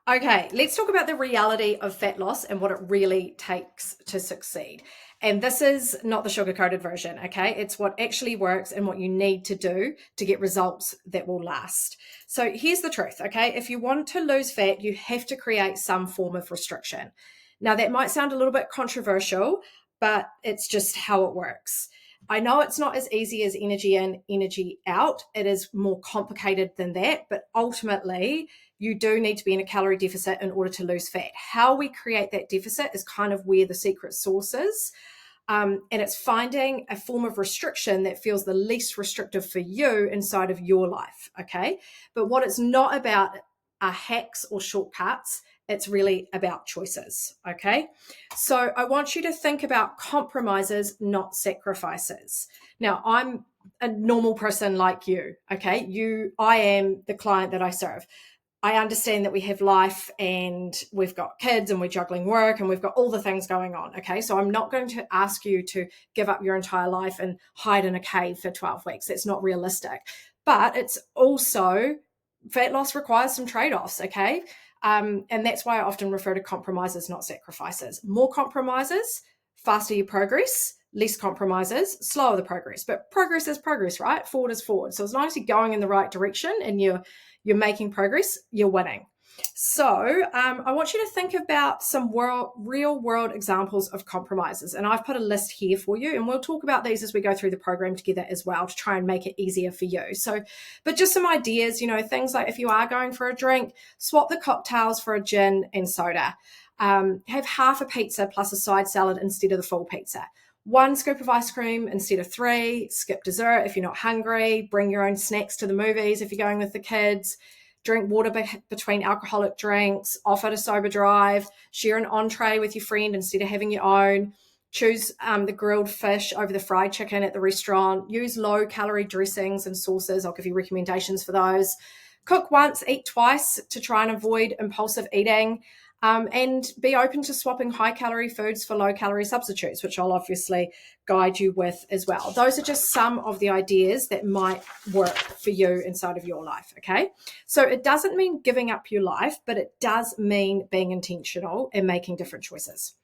Okay, let's talk about the reality of fat loss and what it really takes to succeed. And this is not the sugar coated version, okay? It's what actually works and what you need to do to get results that will last. So here's the truth, okay? If you want to lose fat, you have to create some form of restriction. Now, that might sound a little bit controversial, but it's just how it works. I know it's not as easy as energy in, energy out. It is more complicated than that, but ultimately, you do need to be in a calorie deficit in order to lose fat. How we create that deficit is kind of where the secret sauce is. And it's finding a form of restriction that feels the least restrictive for you inside of your life. Okay. But what it's not about are hacks or shortcuts. It's really about choices. Okay. So I want you to think about compromises, not sacrifices. Now, I'm a normal person like you. Okay. I am the client that I serve. I understand that we have life and we've got kids and we're juggling work and we've got all the things going on. Okay. So I'm not going to ask you to give up your entire life and hide in a cave for 12 weeks. That's not realistic. But it's also, fat loss requires some trade offs. Okay. And that's why I often refer to compromises, not sacrifices. More compromises, faster your progress. Less compromises, slower the progress. But progress is progress, right? Forward is forward. So as long as you're going in the right direction and you're making progress, you're winning. So I want you to think about some real world examples of compromises. And I've put a list here for you, and we'll talk about these as we go through the program together as well to try and make it easier for you. So, but just some ideas, things like if you are going for a drink, swap the cocktails for a gin and soda. Have half a pizza plus a side salad instead of the full pizza. One scoop of ice cream instead of three, skip dessert if you're not hungry, bring your own snacks to the movies if you're going with the kids, drink water between alcoholic drinks, offer to sober drive, share an entree with your friend instead of having your own, choose the grilled fish over the fried chicken at the restaurant, use low calorie dressings and sauces. I'll give you recommendations for those. Cook once, eat twice to try and avoid impulsive eating. And be open to swapping high calorie foods for low calorie substitutes, which I'll obviously guide you with as well. Those are just some of the ideas that might work for you inside of your life. Okay. So it doesn't mean giving up your life, but it does mean being intentional and making different choices.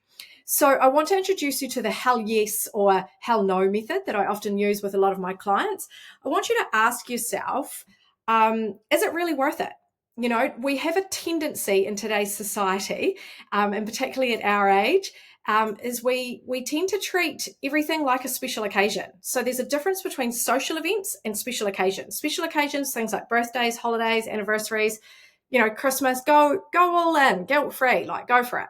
So I want to introduce you to the hell yes or hell no method that I often use with a lot of my clients. I want you to ask yourself, is it really worth it? We have a tendency in today's society, and particularly at our age, is we tend to treat everything like a special occasion. So there's a difference between social events and special occasions. Special occasions, things like birthdays, holidays, anniversaries, Christmas, go all in, guilt-free, like go for it.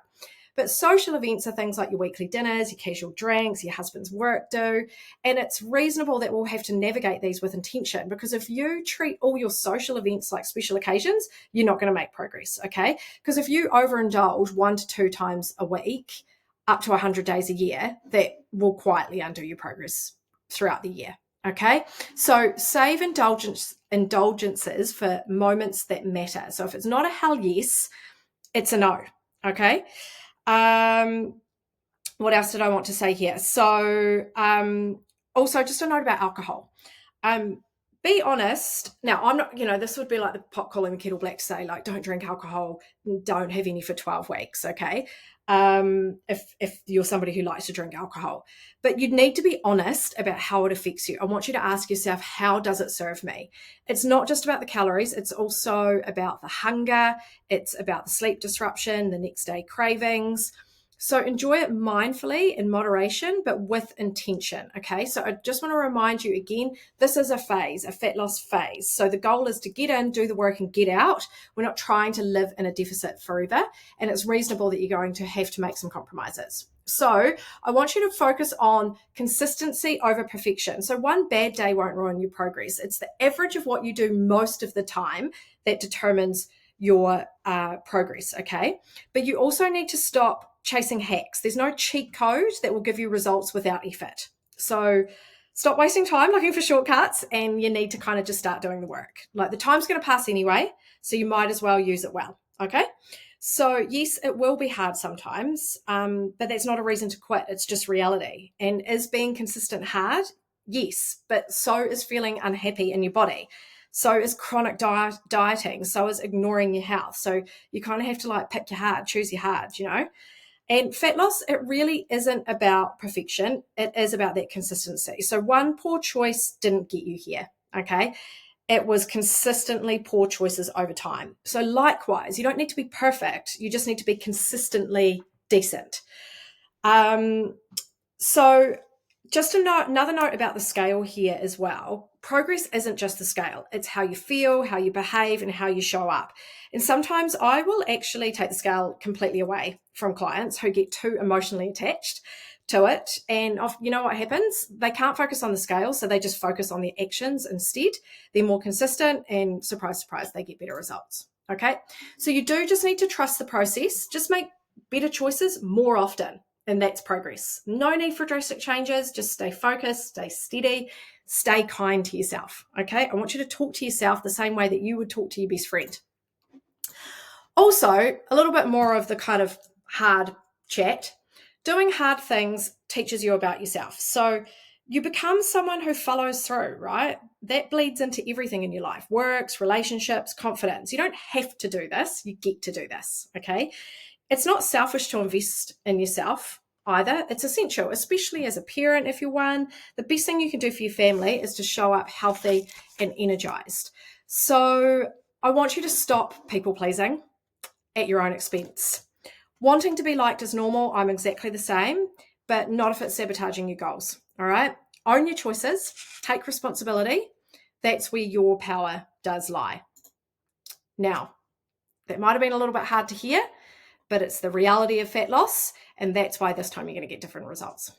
But social events are things like your weekly dinners, your casual drinks, your husband's work do. And it's reasonable that we'll have to navigate these with intention, because if you treat all your social events like special occasions, you're not going to make progress, okay? Because if you overindulge 1 to 2 times a week, up to 100 days a year, that will quietly undo your progress throughout the year, okay? So save indulgences for moments that matter. So if it's not a hell yes, it's a no, okay? What else did I want to say here? So, also just a note about alcohol. Be honest. Now, I'm not, this would be like the pot calling the kettle black to say, like, don't drink alcohol, don't have any for 12 weeks, okay? If you're somebody who likes to drink alcohol. But you'd need to be honest about how it affects you. I want you to ask yourself, how does it serve me? It's not just about the calories. It's also about the hunger. It's about the sleep disruption, the next day cravings. So enjoy it mindfully in moderation, but with intention, okay? So I just want to remind you again, this is a phase, a fat loss phase. So the goal is to get in, do the work and get out. We're not trying to live in a deficit forever, and it's reasonable that you're going to have to make some compromises. So I want you to focus on consistency over perfection. So one bad day won't ruin your progress. It's the average of what you do most of the time that determines your progress, okay? But you also need to stop chasing hacks. There's no cheat code that will give you results without effort. So stop wasting time looking for shortcuts, and you need to kind of just start doing the work. Like, the time's going to pass anyway, so you might as well use it well, okay? So yes, it will be hard sometimes, but that's not a reason to quit. It's just reality. And is being consistent hard? Yes, but so is feeling unhappy in your body. So is chronic dieting. So is ignoring your health. So you kind of have to like pick your hard, choose your hard, you know? And fat loss, it really isn't about perfection. It is about that consistency. So one poor choice didn't get you here. Okay. It was consistently poor choices over time. So likewise, you don't need to be perfect. You just need to be consistently decent. So just another note about the scale here as well. Progress isn't just the scale. It's how you feel, how you behave, and how you show up. And sometimes I will actually take the scale completely away from clients who get too emotionally attached to it. And you know what happens? They can't focus on the scale, so they just focus on their actions instead. They're more consistent, and surprise, surprise, they get better results. Okay. So you do just need to trust the process. Just make better choices more often. And that's progress. No need for drastic changes. Just stay focused, stay steady, stay kind to yourself. Okay. I want you to talk to yourself the same way that you would talk to your best friend. Also, a little bit more of the kind of hard chat. Doing hard things teaches you about yourself. So you become someone who follows through, right? That bleeds into everything in your life, works, relationships, confidence. You don't have to do this. You get to do this. Okay. It's not selfish to invest in yourself either. It's essential, especially as a parent, if you're one. The best thing you can do for your family is to show up healthy and energized. So I want you to stop people pleasing at your own expense. Wanting to be liked is normal. I'm exactly the same, but not if it's sabotaging your goals. All right. Own your choices, take responsibility. That's where your power does lie. Now, that might have been a little bit hard to hear, but it's the reality of fat loss. And that's why this time you're going to get different results.